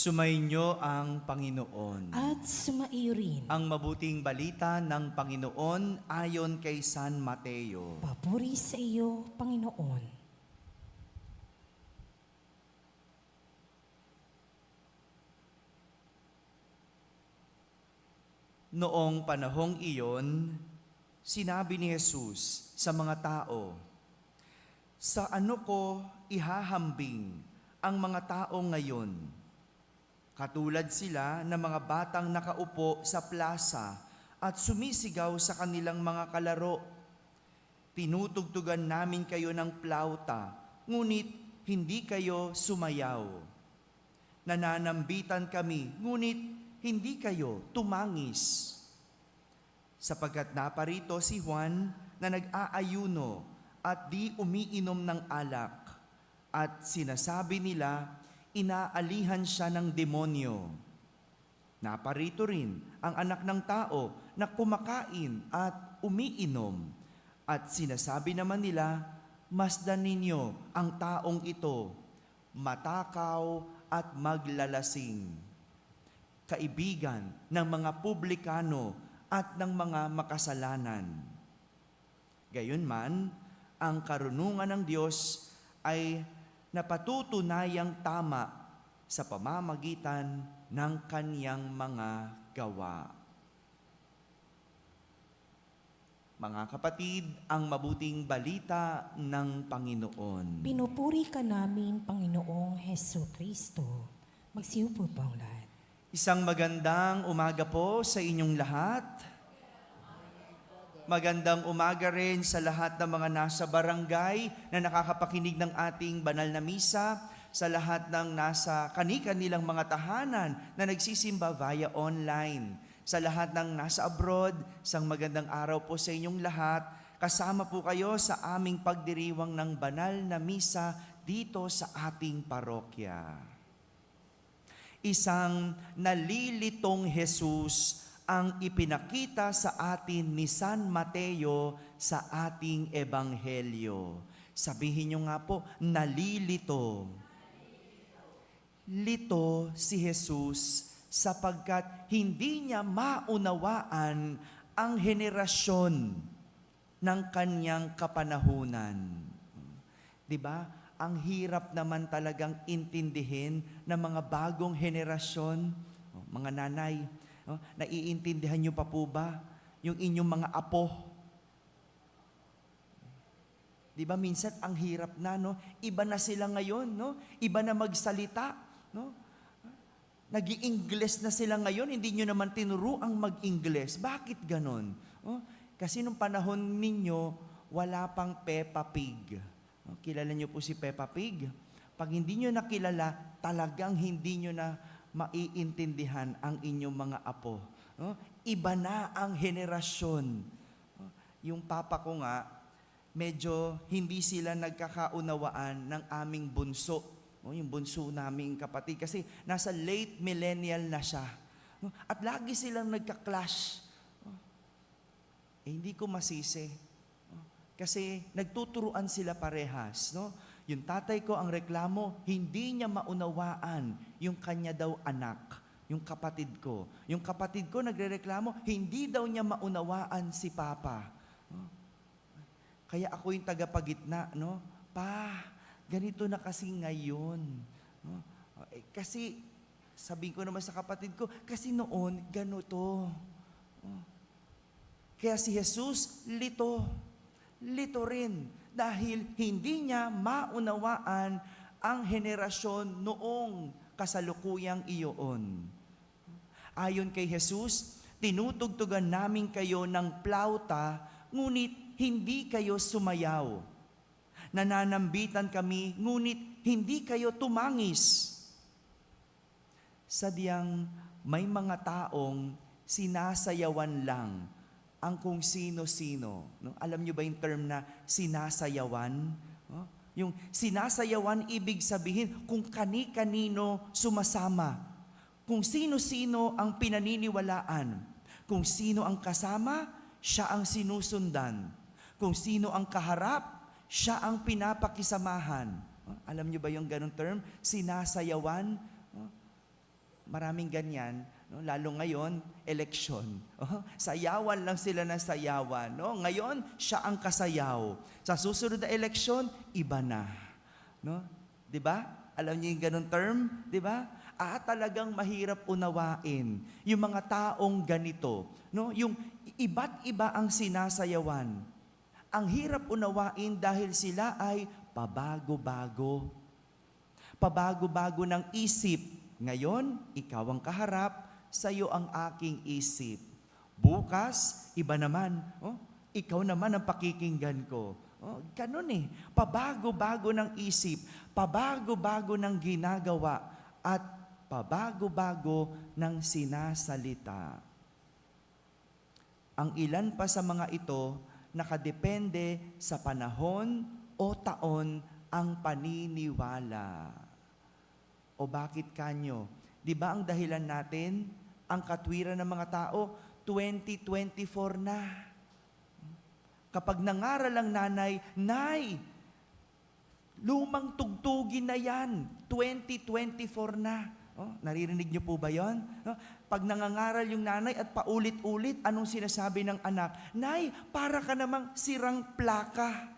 Sumainyo ang Panginoon. At sumaiyo rin. Ang mabuting balita ng Panginoon ayon kay San Mateo. Papuri sa iyo, Panginoon. Noong panahong iyon, sinabi ni Jesus sa mga tao, "Sa ano ko ihahambing ang mga tao ngayon? Katulad sila ng mga batang nakaupo sa plaza at sumisigaw sa kanilang mga kalaro. Tinutugtugan namin kayo ng plauta, ngunit hindi kayo sumayaw. Nananambitan kami, ngunit hindi kayo tumangis. Sapagkat naparito si Juan na nag-aayuno at di umiinom ng alak, at sinasabi nila, inaalihan siya ng demonyo. Naparito rin ang anak ng tao na kumakain at umiinom, at sinasabi naman nila, masdan ninyo ang taong ito, matakaw at maglalasing, kaibigan ng mga publikano at ng mga makasalanan. Gayunman, ang karunungan ng Diyos ay napatutunayang tama sa pamamagitan ng kaniyang mga gawa." Mga kapatid, ang mabuting balita ng Panginoon. Pinupuri ka namin, Panginoong Heso Kristo. Magsiupo po ang lahat. Isang magandang umaga po sa inyong lahat. Magandang umaga rin sa lahat ng mga nasa barangay na nakakapakinig ng ating banal na misa, sa lahat ng nasa kani-kanilang mga tahanan na nagsisimba via online, sa lahat ng nasa abroad, isang magandang araw po sa inyong lahat. Kasama po kayo sa aming pagdiriwang ng banal na misa dito sa ating parokya. Isang nalilitong Jesus ang ipinakita sa atin ni San Mateo sa ating ebanghelyo. Sabihin nyo nga po, nalilito. Lito si Jesus sapagkat hindi niya maunawaan ang henerasyon ng kanyang kapanahunan. Diba? Ang hirap naman talagang intindihin ng mga bagong henerasyon. Mga nanay, naiintindihan niyo pa po ba yung inyong mga apo? Di ba minsan ang hirap na, no? Iba na sila ngayon, no? Iba na magsalita, no? Nag-i-Ingles na sila ngayon, hindi nyo naman tinuruang mag-Ingles. Bakit ganon? Kasi nung panahon ninyo, wala pang Peppa Pig. Kilala nyo po si Peppa Pig? Pag hindi nyo nakilala, talagang hindi nyo na maiintindihan ang inyong mga apo. Iba na ang henerasyon. Yung papa ko nga, medyo hindi sila nagkakaunawaan ng aming bunso. Yung bunso naming kapatid. Kasi nasa late millennial na siya. At lagi silang nagka-clash. Hindi ko masisi. Kasi nagtuturuan sila parehas. Yung tatay ko ang reklamo, hindi niya maunawaan yung kanya daw anak, yung kapatid ko. Yung kapatid ko nagrereklamo, hindi daw niya maunawaan si Papa. Kaya ako yung tagapagitna, no? Pa, ganito na kasi ngayon. Kasi, sabihin ko naman sa kapatid ko, kasi noon, ganito. Kaya si Jesus, lito rin. Dahil hindi niya maunawaan ang henerasyon noong kasalukuyang iyon. Ayon kay Jesus, tinutugtugan namin kayo ng plauta, ngunit hindi kayo sumayaw. Nananambitan kami, ngunit hindi kayo tumangis. Sadyang may mga taong sinasayawan lang ang kung sino-sino. Alam nyo ba yung term na sinasayawan? Yung sinasayawan, ibig sabihin kung kani-kanino sumasama. Kung sino-sino ang pinaniniwalaan. Kung sino ang kasama, siya ang sinusundan. Kung sino ang kaharap, siya ang pinapakisamahan. Alam nyo ba yung ganong term? Sinasayawan? Maraming ganyan, no? Lalo ngayon, eleksyon. Sayawan lang sila ng sayawan. No? Ngayon, siya ang kasayaw. Sa susunod na eleksyon, iba na. No? 'Di ba? Alam niyo yung ganung term? 'Di ba? Talagang mahirap unawain yung mga taong ganito. No? Yung iba't iba ang sinasayawan. Ang hirap unawain dahil sila ay pabago-bago. Pabago-bago ng isip. Ngayon, ikaw ang kaharap, sa'yo ang aking isip. Bukas, iba naman. Ikaw naman ang pakikinggan ko. Ganun eh. Pabago-bago ng isip, pabago-bago ng ginagawa, at pabago-bago ng sinasalita. Ang ilan pa sa mga ito, nakadepende sa panahon o taon ang paniniwala. O bakit kanyo? Di ba ang dahilan natin, ang katwiran ng mga tao, 2024 na. Kapag nangaral ang nanay, Nay, lumang tugtugin na yan, 2024 na. Naririnig niyo po ba yon? Pag nangangaral yung nanay at paulit-ulit, anong sinasabi ng anak? Nay, para ka namang sirang plaka.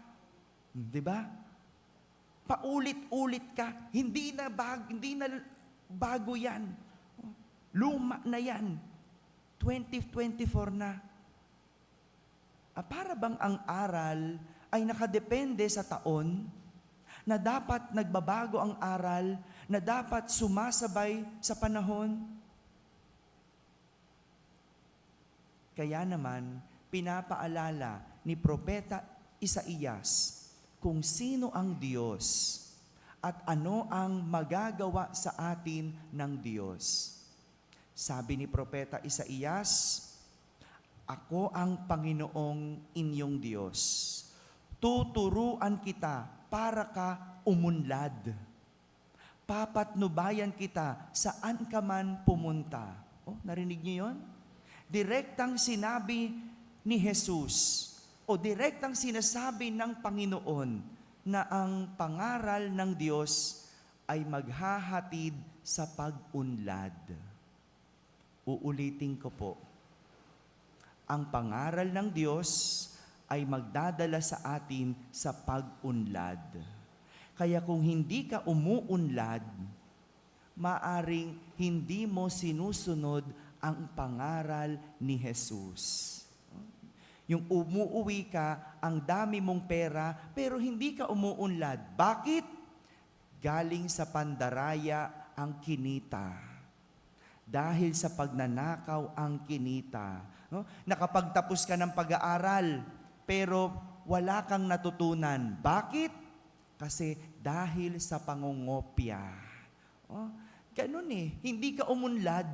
Di ba? Paulit-ulit ka, hindi na bago yan. Luma na yan. 2024 na. Para bang ang aral ay nakadepende sa taon, na dapat nagbabago ang aral, na dapat sumasabay sa panahon? Kaya naman, pinapaalala ni Propeta Isaías kung sino ang Diyos at ano ang magagawa sa atin ng Diyos. Sabi ni Propeta Isaías, ako ang Panginoong inyong Diyos. Tuturuan kita para ka umunlad. Papatnubayan kita saan ka man pumunta. Narinig niyo yun? Direktang sinabi ni Jesus, o direktang sinasabi ng Panginoon na ang pangaral ng Diyos ay maghahatid sa pag-unlad. Uulitin ko po. Ang pangaral ng Diyos ay magdadala sa atin sa pag-unlad. Kaya kung hindi ka umuunlad, maaring hindi mo sinusunod ang pangaral ni Jesus. Yung umuuwi ka, ang dami mong pera, pero hindi ka umuunlad. Bakit? Galing sa pandaraya ang kinita. Dahil sa pagnanakaw ang kinita. Nakapagtapos ka ng pag-aaral, pero wala kang natutunan. Bakit? Kasi dahil sa pangungopya. Ganun eh, hindi ka umunlad.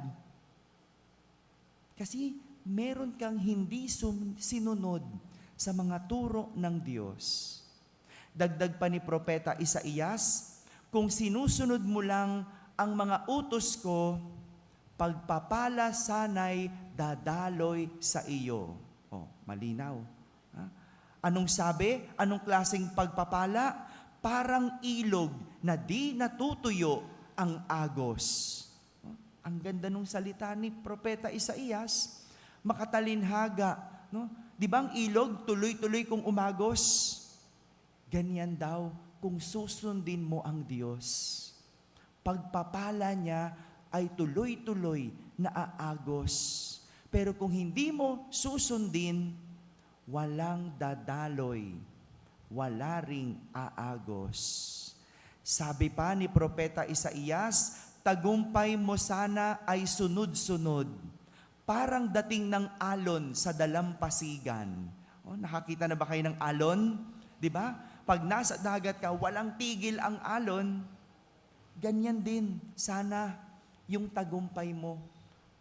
Kasi meron kang hindi sinunod sa mga turo ng Diyos. Dagdag pa ni Propeta Isaías, kung sinusunod mo lang ang mga utos ko, pagpapala sana'y dadaloy sa iyo. Malinaw. Anong sabi? Anong klaseng pagpapala? Parang ilog na di natutuyo ang agos. Ang ganda nung salita ni Propeta Isaías. Makatalinhaga. No? Di ba ang ilog, tuloy-tuloy kung umagos? Ganyan daw kung susundin mo ang Diyos. Pagpapala niya ay tuloy-tuloy na aagos. Pero kung hindi mo susundin, walang dadaloy, wala ring aagos. Sabi pa ni Propeta Isaías, tagumpay mo sana ay sunod-sunod, parang dating ng alon sa dalampasigan. Nakakita na ba kayo ng alon? Di ba? Pag nasa dagat ka, walang tigil ang alon. Ganyan din, sana yung tagumpay mo.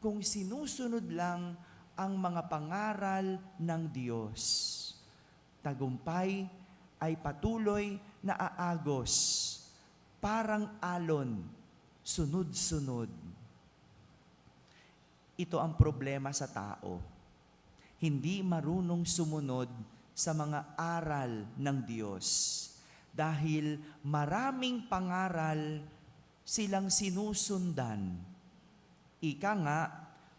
Kung sinusunod lang ang mga pangaral ng Diyos. Tagumpay ay patuloy na aagos, parang alon, sunod-sunod. Ito ang problema sa tao. Hindi marunong sumunod sa mga aral ng Diyos. Dahil maraming pangaral silang sinusundan. Ika nga,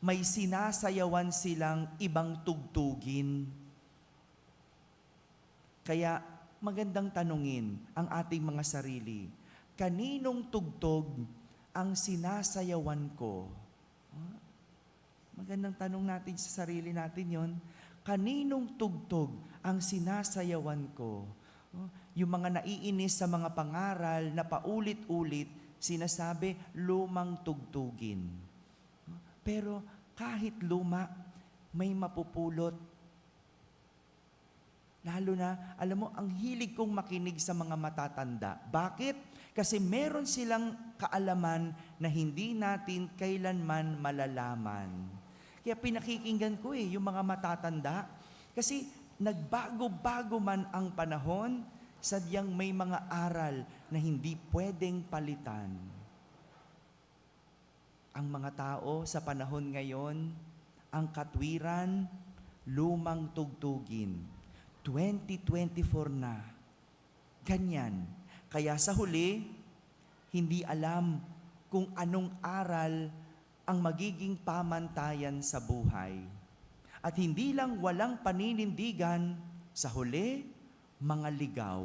may sinasayawan silang ibang tugtugin. Kaya magandang tanungin ang ating mga sarili, kaninong tugtog ang sinasayawan ko? Magandang tanong natin sa sarili natin yon. Kaninong tugtog ang sinasayawan ko? Yung mga naiinis sa mga pangaral na paulit-ulit, sinasabi, lumang tugtugin. Pero kahit luma, may mapupulot. Lalo na, alam mo, ang hilig kong makinig sa mga matatanda. Bakit? Kasi meron silang kaalaman na hindi natin kailanman malalaman. Kaya pinakikinggan ko yung mga matatanda. Kasi nagbago-bago man ang panahon, sadyang may mga aral na hindi pwedeng palitan. Ang mga tao sa panahon ngayon, ang katwiran, lumang tugtugin. 2024 na. Ganyan. Kaya sa huli, hindi alam kung anong aral ang magiging pamantayan sa buhay. At hindi lang walang paninindigan, sa huli, mga ligaw.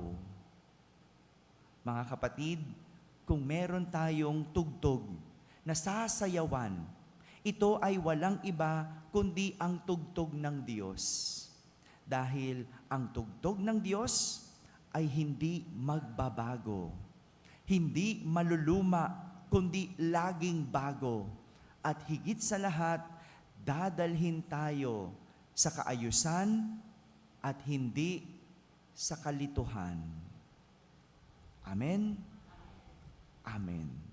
Mga kapatid, kung meron tayong tugtog na sasayawan, ito ay walang iba kundi ang tugtog ng Diyos. Dahil ang tugtog ng Diyos ay hindi magbabago. Hindi maluluma, kundi laging bago. At higit sa lahat, dadalhin tayo sa kaayusan at hindi sa kalituhan. Amen? Amen.